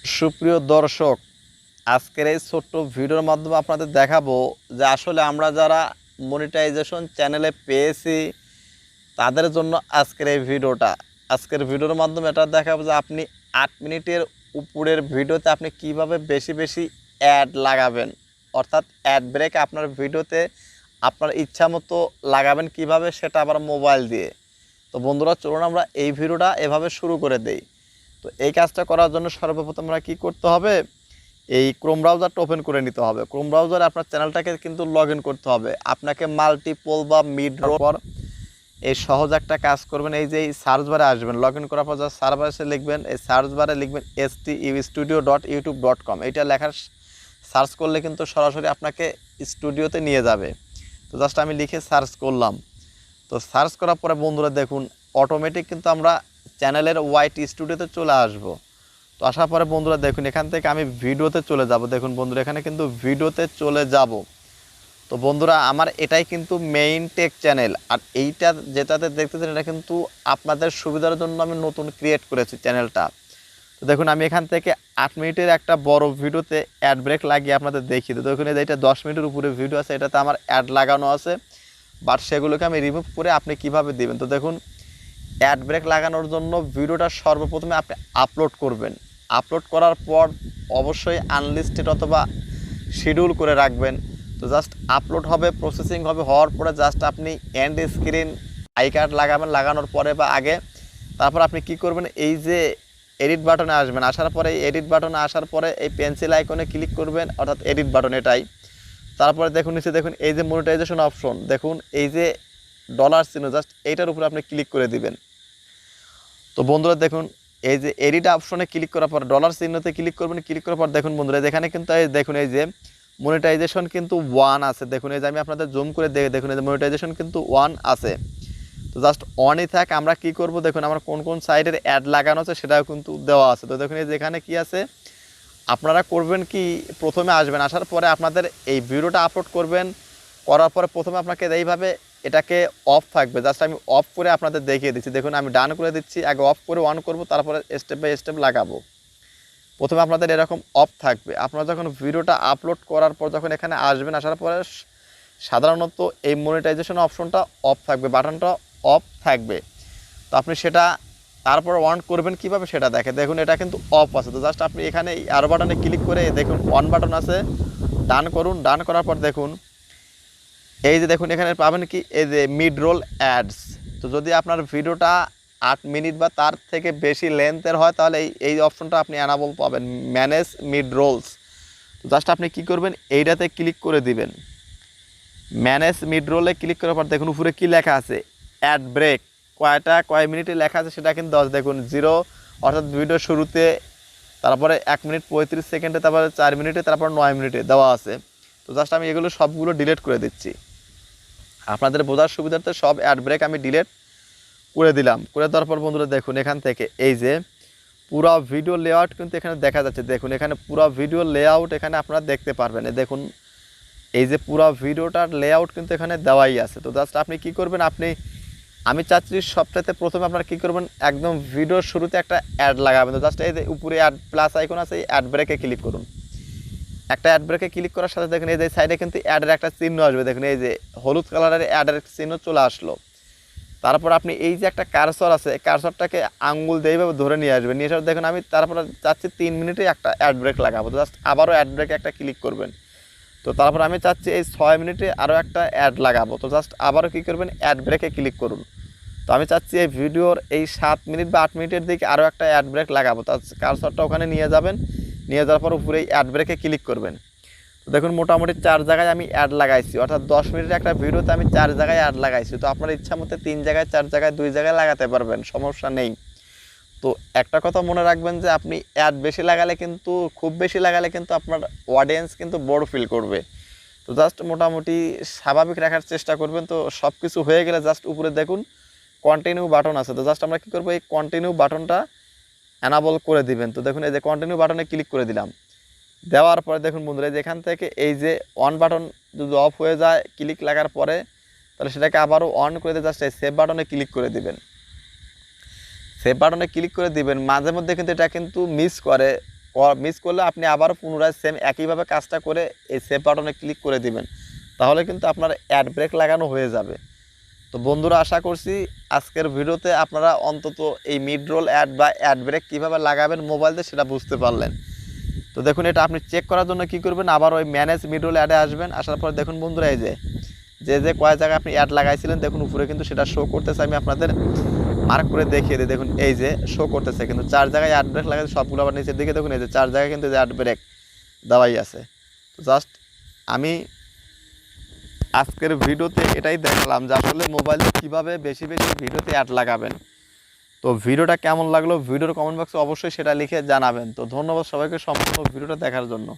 সুপ্রিয় দর্শক, আজকের এই ছোট্ট ভিডিওর মাধ্যমে আপনাদের দেখাবো যে আসলে আমরা যারা মনিটাইজেশন চ্যানেলে পেয়েছি তাদের জন্য আজকের এই ভিডিওটা। আজকের ভিডিওর মাধ্যমে এটা দেখাবো যে আপনি 8 মিনিটের উপরের ভিডিওতে আপনি কিভাবে বেশি বেশি অ্যাড লাগাবেন, অর্থাৎ অ্যাড ব্রেক আপনার ভিডিওতে আপনার ইচ্ছা মতো লাগাবেন কিভাবে, সেটা আবার মোবাইল দিয়ে। তো বন্ধুরা, চলুন আমরা এই ভিডিওটা এভাবে শুরু করে দেই। তো এই কাজটা করার জন্য সর্বপ্রথম আমরা কী করতে হবে, এই ক্রোম ব্রাউজারটা ওপেন করে নিতে হবে। ক্রোম ব্রাউজারে আপনার চ্যানেলটাকে কিন্তু লগ ইন করতে হবে। আপনাকে মাল্টিপল বা মিডরোল পর এই সহজ একটা কাজ করবেন, এই যে এই সার্চ বারে আসবেন, লগ ইন করার পর যা সার্চ বারে লিখবেন, এই সার্চ বারে লিখবেন studio.youtube.com। এইটা লেখার সার্চ করলে কিন্তু সরাসরি আপনাকে স্টুডিওতে নিয়ে যাবে। তো জাস্ট আমি লিখে সার্চ করলাম। তো সার্চ করার পরে বন্ধুরা দেখুন, অটোমেটিক কিন্তু আমরা চ্যানেলের ওয়াইট স্টুডিওতে চলে আসব। তো আসার পরে বন্ধুরা দেখুন, এখান থেকে আমি ভিডিওতে চলে যাব। দেখুন বন্ধুরা, এখানে কিন্তু ভিডিওতে চলে যাব। তো বন্ধুরা, আমার এটাই কিন্তু মেইন টেক চ্যানেল, আর এইটা যেটাতে দেখতেছেন এটা কিন্তু আপনাদের সুবিধার জন্য আমি নতুন ক্রিয়েট করেছি চ্যানেলটা। তো দেখুন, আমি এখান থেকে 8 মিনিটের একটা বড় ভিডিওতে অ্যাড ব্রেক লাগিয়ে আপনাদের দেখিয়ে দিই। দেখুন, এটা 10 মিনিটের উপরে ভিডিও আছে, এটাতে আমার অ্যাড লাগানো আছে, বাট সেগুলোকে আমি রিমুভ করে আপনি কিভাবে দিবেন। তো দেখুন, অ্যাড ব্রেক লাগানোর জন্য ভিডিওটা সর্বপ্রথমে আপনি আপলোড করবেন। আপলোড করার পর অবশ্যই আনলিস্টেড অথবা শিডিউল করে রাখবেন। তো জাস্ট আপলোড হবে, প্রসেসিং হবে, হওয়ার পরে জাস্ট আপনি এন্ড স্ক্রিন আই কার্ড লাগাবেন। লাগানোর পরে বা আগে তারপর আপনি কি করবেন, এই যে এডিট বাটনে আসবেন, আসার পরে এডিট বাটনে আসার পরে এই পেন্সিল আইকনে ক্লিক করবেন, অর্থাৎ এডিট বাটন এটাই। তারপরে দেখুন নিচে দেখুন এই যে মনিটাইজেশন অপশন, দেখুন এই যে ডলার চিহ্ন, জাস্ট এইটার উপরে আপনি ক্লিক করে দিবেন। তো বন্ধুরা দেখুন, এই যে এডিট অপশনে ক্লিক করার পর ডলার চিহ্নতে ক্লিক করবেন। ক্লিক করার পর দেখুন বন্ধুরা, এখানে কিন্তু দেখুন এই যে মনিটাইজেশন কিন্তু 1 আছে। দেখুন এই যে আমি আপনাদের জুম করে দেখুন এই যে মনিটাইজেশন কিন্তু 1 আছে। তো জাস্ট অনই থাক। আমরা কি করব, দেখুন আমার কোন কোন সাইডের অ্যাড লাগানো আছে সেটাও কিন্তু দেওয়া আছে। তো দেখুন এই যে এখানে কি আছে, আপনারা করবেন কি, প্রথমে আসবেন, আসার পরে আপনাদের এই ভিডিওটা আপলোড করবেন। করার পরে প্রথমে আপনাকে এইভাবে এটাকে অফ থাকবে, জাস্ট আমি অফ করে আপনাদের দেখিয়ে দিচ্ছি। দেখুন আমি ডান করে দিচ্ছি, আগে অফ করে অন করব, তারপরে স্টেপ বাই স্টেপ লাগাবো। প্রথমে আপনাদের এরকম অফ থাকবে। আপনারা যখন ভিডিওটা আপলোড করার পর যখন এখানে আসবেন, আসার পরে সাধারণত এই মনিটাইজেশন অপশনটা অফ থাকবে, বাটনটা অফ থাকবে। তো আপনি সেটা তারপর অন করবেন কিভাবে সেটা দেখে। দেখুন এটা কিন্তু অফ আছে। তো জাস্ট আপনি এখানে এই আরো বাটনে ক্লিক করে দেখুন অন বাটন আছে, ডান করুন। ডান করার পর দেখুন এই যে দেখুন এখানে পাবেন কি, এই যে মিডরোল অ্যাডস। তো যদি আপনার ভিডিওটা 8 মিনিট বা তার থেকে বেশি লেন্থের হয়, তাহলে এই অপশনটা আপনি অ্যানাবল পাবেন, ম্যানেজ মিডরোলস। তো জাস্ট আপনি কি করবেন, এইটাতে ক্লিক করে দিবেন। ম্যানেজ মিডরোলে ক্লিক করার পর দেখুন উপরে কি লেখা আছে, অ্যাড ব্রেক কয় মিনিটে লেখা আছে সেটা কিন্তু 10। দেখুন 0 অর্থাৎ ভিডিওর শুরুতে, তারপরে 1 মিনিট 35 সেকেন্ডে, তারপরে 4 মিনিটে, তারপর 9 মিনিটে দেওয়া আছে। তো জাস্ট আমি এগুলো সবগুলো ডিলিট করে দিচ্ছি আপনাদের বোঝার সুবিধার্থে। সব অ্যাড ব্রেক আমি ডিলিট করে দিলাম। করে দেওয়ার পর বন্ধুরা দেখুন এখান থেকে এই যে পুরো ভিডিও লেআউট কিন্তু এখানে দেখা যাচ্ছে। দেখুন এখানে পুরো ভিডিও লেআউট এখানে আপনারা দেখতে পারবেন। দেখুন এই যে পুরো ভিডিওটার লেআউট কিন্তু এখানে দেওয়াই আছে। তো জাস্ট আপনি কি করবেন, আমি চাচ্ছি সবটাতে প্রথমে আপনারা কী করবেন, একদম ভিডিওর শুরুতে একটা অ্যাড লাগাবেন। তো জাস্ট এই যে উপরে অ্যাড প্লাস আইকন আছে, এই অ্যাড ব্রেকে ক্লিক করুন। একটা অ্যাড ব্রেকে ক্লিক করার সাথে দেখুন এই যে সাইডে কিন্তু অ্যাডের একটা চিহ্ন আসবে। দেখুন এই যে হলুদ কালারের অ্যাডের চিহ্ন চলে আসলো। তারপর আপনি এই যে একটা কারসর আছে, কারসরটাকে আঙ্গুল দিয়ে এইভাবে ধরে নিয়ে আসবেন। নিয়ে আসার দেখুন আমি তারপর চাচ্ছি 3 মিনিটে একটা অ্যাড ব্রেক লাগাবো। তো জাস্ট আবারও অ্যাড ব্রেকে একটা ক্লিক করবেন। তো তারপর আমি চাচ্ছি এই 6 মিনিটে আরও একটা অ্যাড লাগাবো। তো জাস্ট আবারও কী করবেন, অ্যাড ব্রেকে ক্লিক করুন। তো আমি চাচ্ছি এই ভিডিওর এই 7 মিনিট বা 8 মিনিটের দিকে আরও একটা অ্যাড ব্রেক লাগাবো। তো কারসরটা ওখানে নিয়ে যাবেন, নিয়ে যাওয়ার পর উপরে এই অ্যাড ব্রেকে ক্লিক করবেন। তো দেখুন মোটামুটি 4 জায়গায় আমি অ্যাড লাগাইছি, অর্থাৎ 10 মিনিটের একটা ভিডিওতে আমি 4 জায়গায় অ্যাড লাগাইছি। তো আপনার ইচ্ছা মতো 3 জায়গায়, 4 জায়গায়, 2 জায়গায় লাগাতে পারবেন, সমস্যা নেই। তো একটা কথা মনে রাখবেন যে আপনি অ্যাড বেশি লাগালে কিন্তু, খুব বেশি লাগালে কিন্তু আপনার অডিয়েন্স কিন্তু বড় ফিল করবে। তো জাস্ট মোটামুটি স্বাভাবিক রাখার চেষ্টা করবেন। তো সব কিছু হয়ে গেলে জাস্ট উপরে দেখুন কন্টিনিউ বাটন আছে। তো জাস্ট আমরা কী করবো, এই কন্টিনিউ বাটনটা অ্যানাবল করে দিবেন। তো দেখুন এই যে কন্টিনিউ বাটনে ক্লিক করে দিলাম। দেওয়ার পরে দেখুন বন্ধুরা, যেখান থেকে এই যে অন বাটন যদি অফ হয়ে যায় ক্লিক লাগার পরে, তাহলে সেটাকে আবারও অন করে দিয়ে জাস্ট এই সেভ বাটনে ক্লিক করে দিবেন। সেভ বাটনে ক্লিক করে দিবেন। মাঝে মধ্যে কিন্তু এটা কিন্তু মিস করে, মিস করলে আপনি আবারও পুনরায় সেম একইভাবে কাজটা করে এই সেভ বাটনে ক্লিক করে দিবেন, তাহলে কিন্তু আপনার অ্যাড ব্রেক লাগানো হয়ে যাবে। তো বন্ধুরা, আশা করছি আজকের ভিডিওতে আপনারা অন্তত এই মিডরোল অ্যাড বা অ্যাড ব্রেক কীভাবে লাগাবেন মোবাইলে সেটা বুঝতে পারলেন। তো দেখুন, এটা আপনি চেক করার জন্য কী করবেন, আবার ওই ম্যানেজ মিডরোল অ্যাডে আসবেন। আসার পর দেখুন বন্ধুরা, এই যে কয় জায়গায় আপনি অ্যাড লাগাইছিলেন দেখুন উপরে কিন্তু সেটা শো করতেছে। আমি আপনাদের মার্ক করে দেখিয়ে দিই। দেখুন এই যে শো করতেছে, কিন্তু 4 জায়গায় অ্যাড ব্রেক লাগাইছে, সবগুলো আবার নিচের দিকে দেখুন এই যে 4 জায়গায় কিন্তু অ্যাড ব্রেক দেওয়াই আছে। তো জাস্ট আমি আজকের ভিডিওতে এটাই দেখালাম যে আসলে মোবাইলে কীভাবে বেশি বেশি ভিডিওতে অ্যাড লাগাবেন। তো ভিডিওটা কেমন লাগলো ভিডিওর কমেন্ট বক্সে অবশ্যই সেটা লিখে জানাবেন। তো ধন্যবাদ সবাইকে সম্পূর্ণ ভিডিওটা দেখার জন্য।